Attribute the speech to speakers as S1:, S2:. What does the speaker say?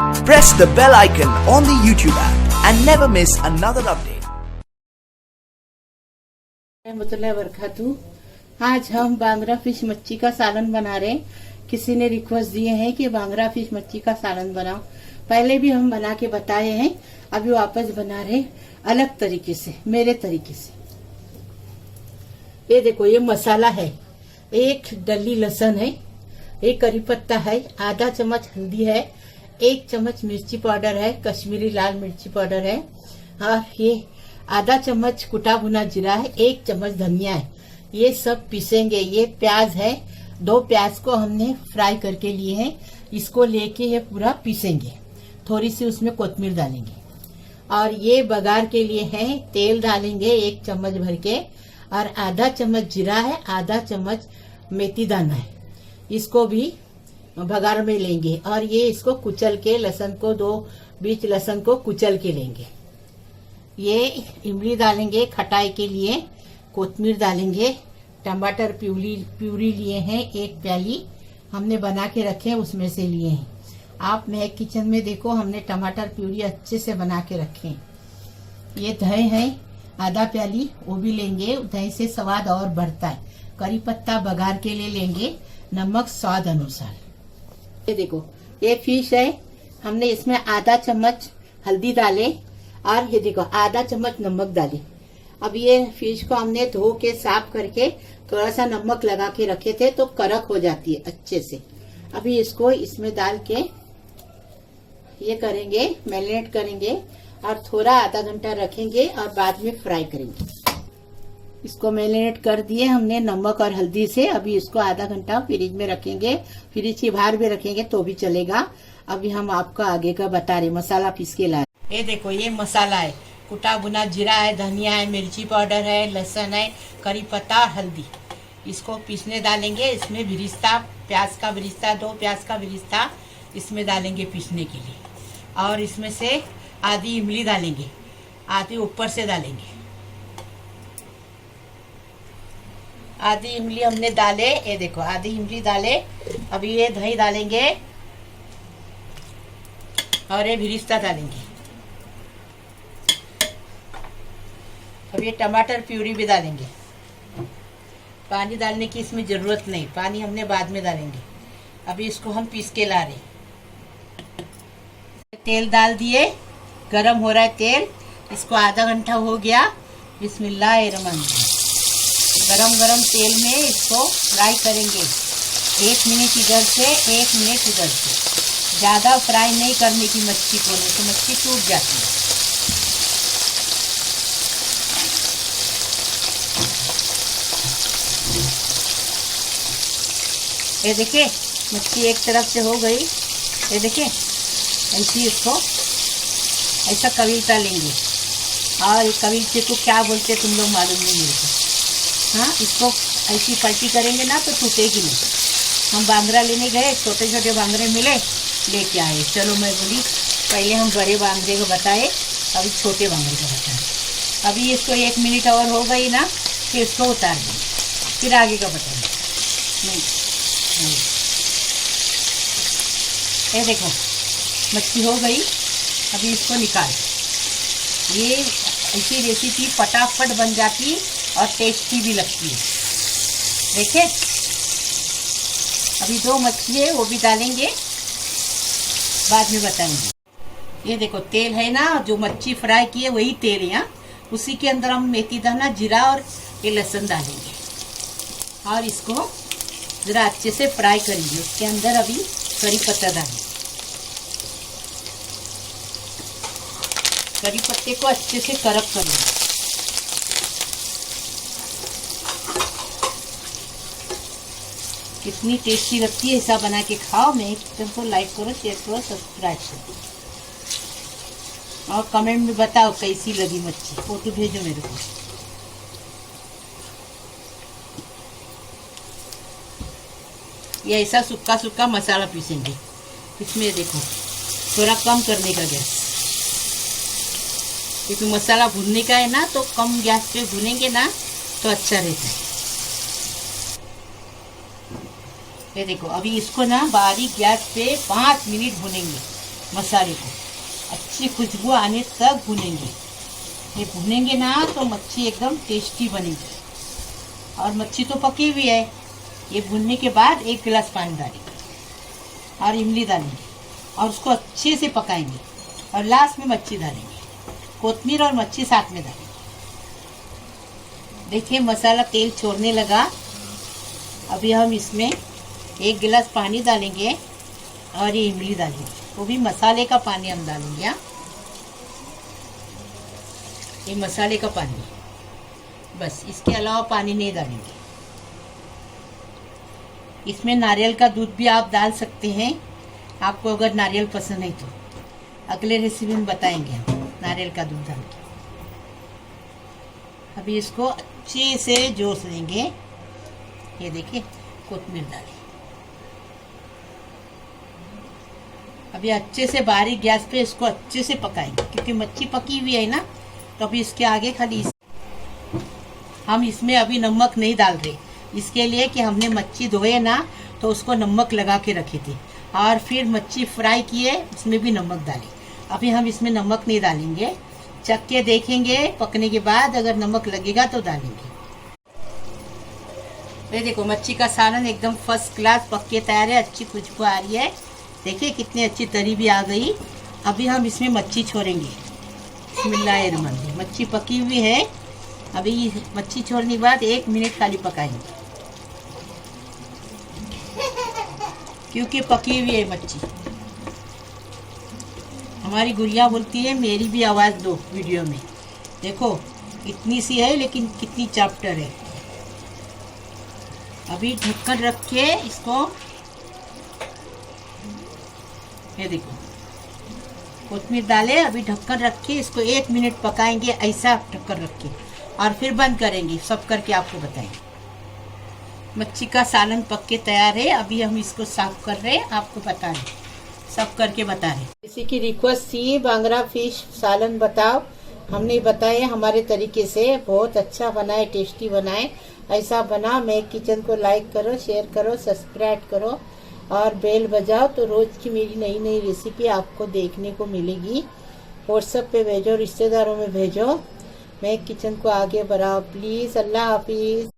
S1: Press the bell icon on the YouTube app and never miss another update.
S2: आज हम bangda fish मच्छी का सालन बना रहे हैं। किसी ने रिक्वेस्ट दिए हैं कि बांगड़ा फिश मच्छी का सालन बनाओ। पहले भी हम बना के बताए हैं, अभी वापस बना रहे अलग तरीके से, मेरे तरीके से। ये देखो, ये मसाला है, एक डली लहसुन है, एक करी पत्ता है, आधा चम्मच हल्दी है, 1 चम्मच मिर्ची पाउडर है, कश्मीरी लाल मिर्ची पाउडर है, और ये आधा चम्मच कुटा भुना जीरा है, 1 चम्मच धनिया है। ये सब पीसेंगे। ये प्याज है, 2 प्याज को हमने फ्राई करके लिए हैं, इसको लेके ये पूरा पीसेंगे। थोड़ी सी उसमें कोतमीर डालेंगे। और ये बघार के लिए है, तेल डालेंगे 1 चम्मच भर के, और आधा चम्मच जीरा है, आधा चम्मच मेथी दाना है, इसको भी बघार में लेंगे। और ये इसको कुचल के, लहसुन को 2 बीच लहसुन को कुचल के लेंगे। ये इमली डालेंगे खटाई के लिए, कोतमीर डालेंगे, टमाटर प्यूरी लिए हैं 1 प्याली, हमने बना के रखे हैं, उसमें से लिए हैं। आप महक किचन में देखो, हमने टमाटर प्यूरी अच्छे से बना के रखे हैं। ये दही है आधा प्याली, वो भी लेंगे, दही से स्वाद और बढ़ता है। करी पत्ता बघार के लिए लेंगे, नमक स्वाद अनुसार। ये देखो, ये फिश है, हमने इसमें आधा चम्मच हल्दी डाले, और ये देखो आधा चम्मच नमक डाले। अब ये फिश को हमने धो के साफ करके थोड़ा सा नमक लगा के रखे थे, तो कड़क हो जाती है अच्छे से। अभी इसको इसमें डाल के ये करेंगे, मैरिनेट करेंगे, और थोड़ा आधा घंटा रखेंगे, और बाद में फ्राई करेंगे। इसको मैरिनेट कर दिए हमने नमक और हल्दी से। अभी इसको आधा घंटा फ्रिज में रखेंगे, फ्रिज के बाहर भी रखेंगे तो भी चलेगा। अभी हम आपको आगे का बता रहे, मसाला पीस के लाए। ये देखो, ये मसाला है, कुटा भुना जीरा है, धनिया है, मिर्ची पाउडर है, लहसुन है, करी पत्ता, हल्दी। इसको पीसने डालेंगे। इसमें बिरिस्ता, प्याज का बिरिस्ता, 2 प्याज का बिरिस्ता इसमें डालेंगे पीसने के लिए। और इसमें से आधी इमली डालेंगे, आधी ऊपर से डालेंगे। आधी इमली हमने डाले, ये देखो आधी इमली डाले। अभी ये दही डालेंगे, और ये बिरिस्ता डालेंगे। अब ये टमाटर प्यूरी भी डालेंगे। पानी डालने की इसमें जरूरत नहीं, पानी हमने बाद में डालेंगे। अभी इसको हम पीस के ला रहे। तेल डाल दिए, गरम हो रहा है तेल, इसको आधा घंटा हो गया। बिस्मिल्लाहिर्रहमानिर्रहीम। गरम तेल में इसको फ्राई करेंगे, 1 मिनट इधर से 1 मिनट उधर से। ज्यादा फ्राई नहीं करने की मच्छी को, नहीं तो मच्छी टूट जाती है। ये देखिए, मच्छी एक तरफ से हो गई। ये देखिए, ऐसी इसको ऐसा कविलता लेंगे। और कविलते को क्या बोलते तुम लोग मालूम नहीं मेरे को। हाँ, इसको ऐसी पलटी करेंगे ना तो टूटेगी नहीं। हम बांगड़ा लेने गए, छोटे छोटे बांगड़े मिले, लेके आए। चलो, मैं बोली पहले हम बड़े बांगड़े को बताए, अभी छोटे बांगड़े को बताए। अभी इसको 1 मिनट और हो गई ना, फिर इसको उतार देंगे, फिर आगे का बताएंगे। नहीं, ये देखो मच्छी हो गई। अभी इसको निकाल। ये ऐसी रेसिपी फटाफट बन जाती और टेस्टी भी लगती है। देखिए, अभी 2 मच्छी है, वो भी डालेंगे, बाद में बताएंगे। ये देखो, तेल है ना, जो मच्छी फ्राई की है वही तेल है। यहाँ उसी के अंदर हम मेथी दाना, जीरा और ये लहसुन डालेंगे, और इसको जरा अच्छे से फ्राई करेंगे। उसके अंदर अभी करी पत्ता डालेंगे। करी पत्ते को अच्छे से कड़क करेंगे। कितनी टेस्टी लगती है, ऐसा बना के खाओ। मैं किचन को लाइक करो, शेयर करो, सब्सक्राइब करो, और कमेंट में बताओ कैसी लगी मच्छी। फोटो भेजो मेरे को। ये ऐसा सूखा सूखा मसाला पीसेंगे। इसमें देखो, थोड़ा कम करने का गैस, क्योंकि मसाला भूनने का है ना, तो कम गैस पे भूनेंगे ना तो अच्छा रहता है। ये देखो, अभी इसको ना बारीक गैस पे 5 मिनट भूनेंगे। मसाले को अच्छी खुशबू आने तक भुनेंगे। ये भुनेंगे ना तो मच्छी एकदम टेस्टी बनेगी। और मच्छी तो पकी हुई है। ये भुनने के बाद 1 गिलास पानी डालेंगे और इमली डालेंगे और उसको अच्छे से पकाएंगे। और लास्ट में मच्छी डालेंगे, कोतमीर और मच्छी साथ में डालेंगे। देखिए मसाला तेल छोड़ने लगा। अभी हम इसमें 1 गिलास पानी डालेंगे और ये इमली डालेंगे, वो भी मसाले का पानी हम डालेंगे। ये मसाले का पानी, बस, इसके अलावा पानी नहीं डालेंगे। इसमें नारियल का दूध भी आप डाल सकते हैं, आपको अगर नारियल पसंद है तो। अगले रेसिपी में बताएंगे हम नारियल का दूध डाल के। अभी इसको अच्छे से जोश देंगे। ये देखिए कोतमीर डाली। अभी अच्छे से बारीक गैस पे इसको अच्छे से पकाएंगे, क्योंकि मच्छी पकी हुई है ना। तो अभी इसके आगे खाली हम इसमें अभी नमक नहीं डाल रहे, इसके लिए कि हमने मच्छी धोए ना तो उसको नमक लगा के रखे थे और फिर मच्छी फ्राई किए, उसमें भी नमक डाले। अभी हम इसमें नमक नहीं डालेंगे, चख के देखेंगे पकने के बाद, अगर नमक लगेगा तो डालेंगे। ये देखो मच्छी का सालन एकदम फर्स्ट क्लास पक के तैयार है। अच्छी खुशबू आ रही है, देखिए कितनी अच्छी तरी भी आ गई। अभी हम इसमें मच्छी छोड़ेंगे। बिस्मिल्लाहिर्रहमानिर्रहीम। मच्छी पकी हुई है। अभी मच्छी छोड़ने के बाद 1 मिनट खाली पकाएंगे, क्योंकि पकी हुई है मच्छी। हमारी गुड़िया बोलती है मेरी भी आवाज़ दो वीडियो में। देखो इतनी सी है लेकिन कितनी चैप्टर है। अभी ढक्कन रख के इसको, ये देखो कोतमीर डाले। अभी ढक्कन रख के इसको 1 मिनट पकाएंगे, ऐसा ढक्कन रख के, और फिर बंद करेंगे। सब करके आपको बताएंगे। मच्छी का सालन पक के तैयार है। अभी हम इसको साफ कर रहे हैं, आपको बता रहे, सब करके बता रहे। किसी की रिक्वेस्ट थी बांगड़ा फिश सालन बताओ, हमने बताए हमारे तरीके से। बहुत अच्छा बनाए, टेस्टी बनाए। ऐसा बना। मैं किचन को लाइक करो, शेयर करो, सब्सक्राइब करो और बेल बजाओ, तो रोज की मेरी नई नई रेसिपी आपको देखने को मिलेगी। व्हाट्सएप पे भेजो, रिश्तेदारों में भेजो। मैं किचन को आगे बढ़ाओ प्लीज़। अल्लाह हाफिज़।